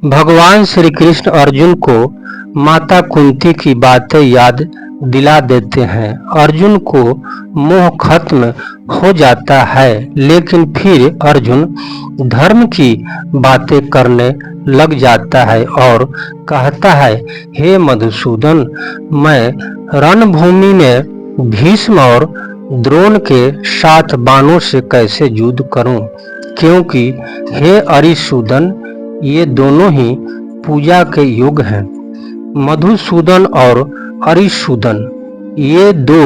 भगवान श्री कृष्ण अर्जुन को माता कुंती की बातें याद दिला देते हैं। अर्जुन को मोह खत्म हो जाता है, लेकिन फिर अर्जुन धर्म की बातें करने लग जाता है और कहता है, हे मधुसूदन, मैं रणभूमि में भीष्म और द्रोण के साथ बाणों से कैसे युद्ध करूं? क्योंकि हे अरिसूदन, ये दोनों ही पूजा के युग हैं। मधुसूदन और अरिसूदन, ये दो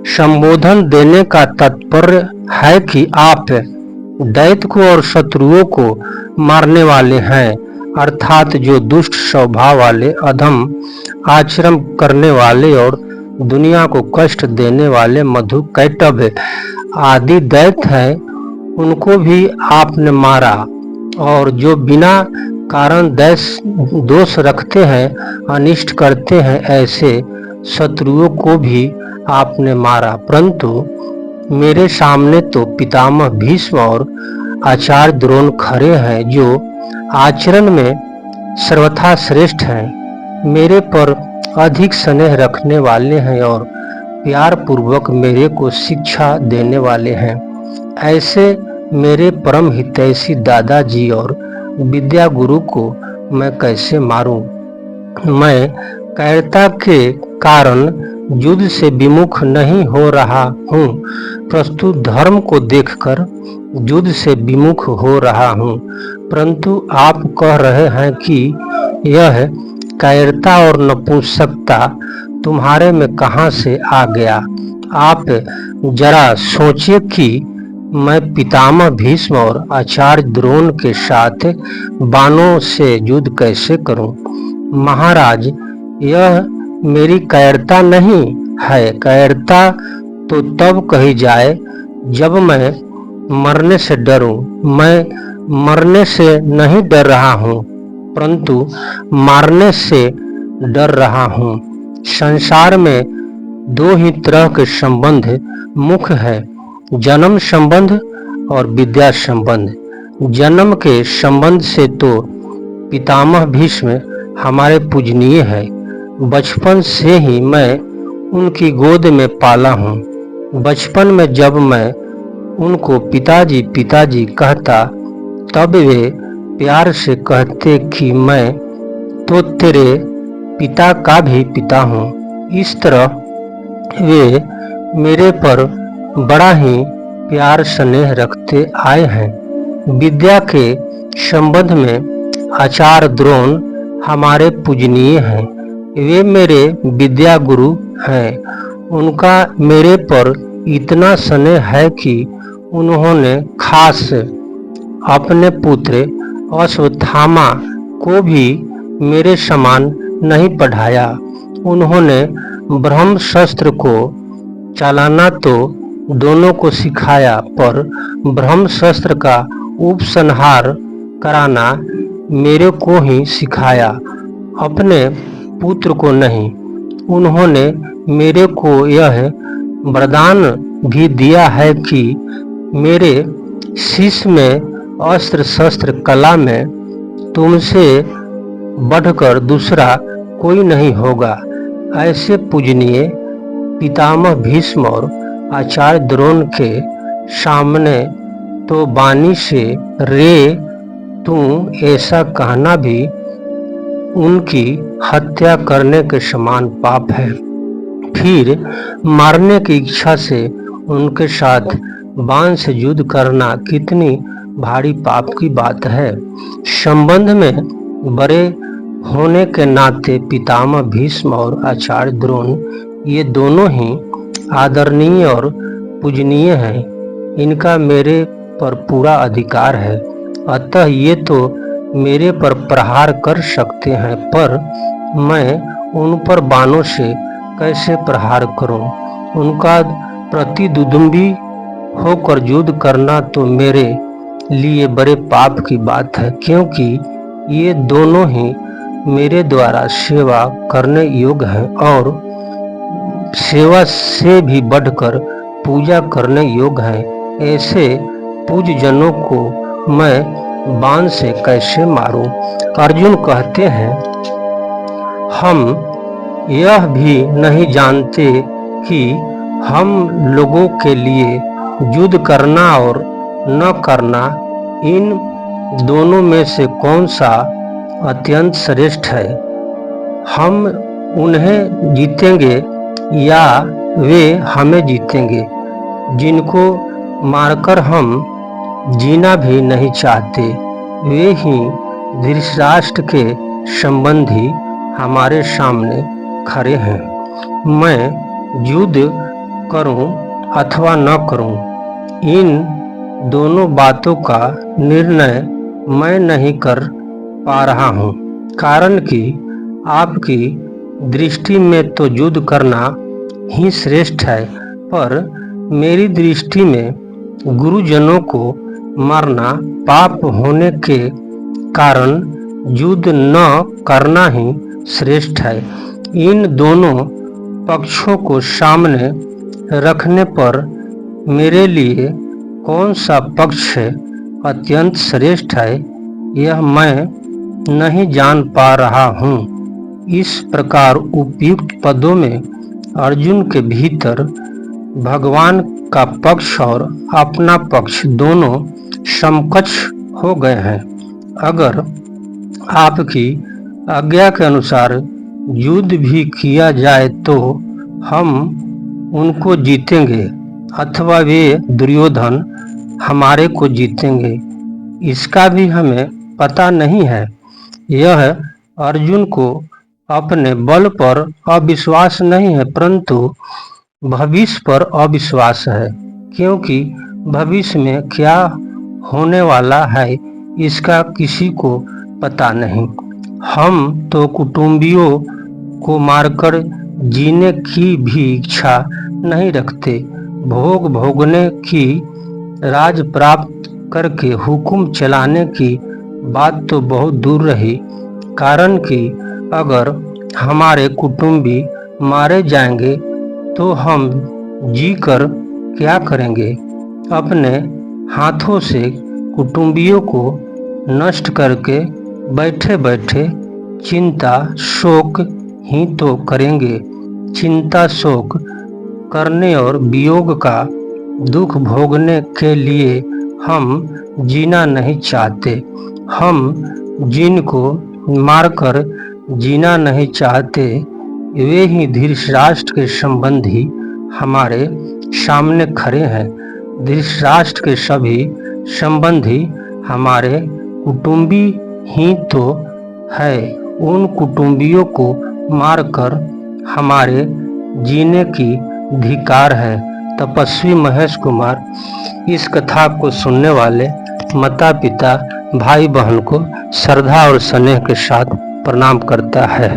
संबोधन देने का तात्पर्य है कि आप दैत्य को और शत्रुओं को मारने वाले हैं, अर्थात जो दुष्ट स्वभाव वाले, अधम आचरण करने वाले और दुनिया को कष्ट देने वाले मधु, कैटभ आदि दैत्य हैं, उनको भी आपने मारा। और जो बिना कारण दोष रखते हैं, अनिष्ट करते हैं, ऐसे शत्रुओं को भी आपने मारा। परंतु मेरे सामने तो पितामह भीष्म और आचार्य द्रोण खड़े हैं, जो आचरण में सर्वथा श्रेष्ठ हैं, मेरे पर अधिक स्नेह रखने वाले हैं और प्यार पूर्वक मेरे को शिक्षा देने वाले हैं। ऐसे मेरे परम हितैषी दादाजी और विद्या गुरु को मैं कैसे मारूं? मैं कायरता के कारण युद्ध से विमुख नहीं हो रहा हूं, प्रस्तुत धर्म को देखकर युद्ध से विमुख हो रहा हूं। परंतु आप कह रहे हैं कि यह कायरता और नपुंसकता तुम्हारे में कहां से आ गया? आप जरा सोचिए कि मैं पितामह भीष्म और आचार्य द्रोण के साथ बाणों से युद्ध कैसे करूं? महाराज, यह मेरी कायरता नहीं है। कायरता तो तब कही जाए जब मैं मरने से डरूं। मैं मरने से नहीं डर रहा हूं, परंतु मारने से डर रहा हूं। संसार में दो ही तरह के संबंध मुख्य है, जन्म संबंध और विद्या संबंध। जन्म के संबंध से तो पितामह भीष्म हमारे पूजनीय है। बचपन से ही मैं उनकी गोद में पाला हूँ। बचपन में जब मैं उनको पिताजी पिताजी कहता, तब वे प्यार से कहते कि मैं तो तेरे पिता का भी पिता हूँ। इस तरह वे मेरे पर बड़ा ही प्यार स्नेह रखते आए हैं। विद्या के संबंध में आचार्य द्रोण हमारे पूजनीय हैं। वे मेरे विद्या गुरु हैं। उनका मेरे पर इतना स्नेह है कि उन्होंने खास अपने पुत्र अश्वत्थामा को भी मेरे समान नहीं पढ़ाया। उन्होंने ब्रह्मास्त्र को चलाना तो दोनों को सिखाया, पर ब्रह्मास्त्र का उपसंहार कराना मेरे को ही सिखाया, अपने पुत्र को नहीं। उन्होंने मेरे को यह वरदान भी दिया है कि मेरे शिष्य में अस्त्र शस्त्र कला में तुमसे बढ़कर दूसरा कोई नहीं होगा। ऐसे पूजनीय पितामह भीष्म और आचार्य द्रोण के सामने तो वाणी से रे तू ऐसा कहना भी उनकी हत्या करने के समान पाप है। फिर मारने की इच्छा से उनके साथ बाण से युद्ध करना कितनी भारी पाप की बात है। संबंध में बड़े होने के नाते पितामह भीष्म और आचार्य द्रोण, ये दोनों ही आदरणीय और पूजनीय हैं। इनका मेरे पर पूरा अधिकार है। अतः ये तो मेरे पर प्रहार कर सकते हैं, पर मैं उन पर बाणों से कैसे प्रहार करूं? उनका प्रतिद्वंदी होकर युद्ध करना तो मेरे लिए बड़े पाप की बात है, क्योंकि ये दोनों ही मेरे द्वारा सेवा करने योग्य हैं और सेवा से भी बढ़कर पूजा करने योग्य हैं। ऐसे पूज्यजनों को मैं बाण से कैसे मारूं। अर्जुन कहते हैं, हम यह भी नहीं जानते कि हम लोगों के लिए युद्ध करना और न करना, इन दोनों में से कौन सा अत्यंत श्रेष्ठ है। हम उन्हें जीतेंगे या वे हमें जीतेंगे जिनको मारकर हम जीना भी नहीं चाहते। वे ही धृतराष्ट्र के संबंधी हमारे सामने खड़े हैं। मैं युद्ध करूं अथवा न करूं, इन दोनों बातों का निर्णय मैं नहीं कर पा रहा हूं, कारण कि आपकी दृष्टि में तो युद्ध करना ही श्रेष्ठ है, पर मेरी दृष्टि में गुरुजनों को मारना पाप होने के कारण युद्ध न करना ही श्रेष्ठ है। इन दोनों पक्षों को सामने रखने पर मेरे लिए कौन सा पक्ष अत्यंत श्रेष्ठ है, यह मैं नहीं जान पा रहा हूँ। इस प्रकार उपयुक्त पदों में अर्जुन के भीतर भगवान का पक्ष और अपना पक्ष दोनों समकक्ष हो गए हैं। अगर आपकी आज्ञा के अनुसार युद्ध भी किया जाए तो हम उनको जीतेंगे अथवा वे दुर्योधन हमारे को जीतेंगे, इसका भी हमें पता नहीं है। यह अर्जुन को अपने बल पर अविश्वास नहीं है, परंतु भविष्य पर अविश्वास है, क्योंकि भविष्य में क्या होने वाला है इसका किसी को पता नहीं। हम तो कुटुंबियों को मारकर जीने की भी इच्छा नहीं रखते। भोग भोगने की, राज प्राप्त करके हुक्म चलाने की बात तो बहुत दूर रही, कारण कि अगर हमारे कुटुंबी मारे जाएंगे तो हम जीकर क्या करेंगे। अपने हाथों से कुटुंबियों को नष्ट करके बैठे बैठे चिंता शोक ही तो करेंगे। चिंता शोक करने और वियोग का दुख भोगने के लिए हम जीना नहीं चाहते। हम जिनको मारकर जीना नहीं चाहते, वे ही धृतराष्ट्र के संबंधी हमारे सामने खड़े हैं। धृतराष्ट्र के सभी संबंधी हमारे कुटुंबी ही तो है। उन कुटुंबियों को मारकर हमारे जीने की धिक्कार है। तपस्वी महेश कुमार इस कथा को सुनने वाले माता पिता भाई बहन को श्रद्धा और स्नेह के साथ प्रणाम करता है।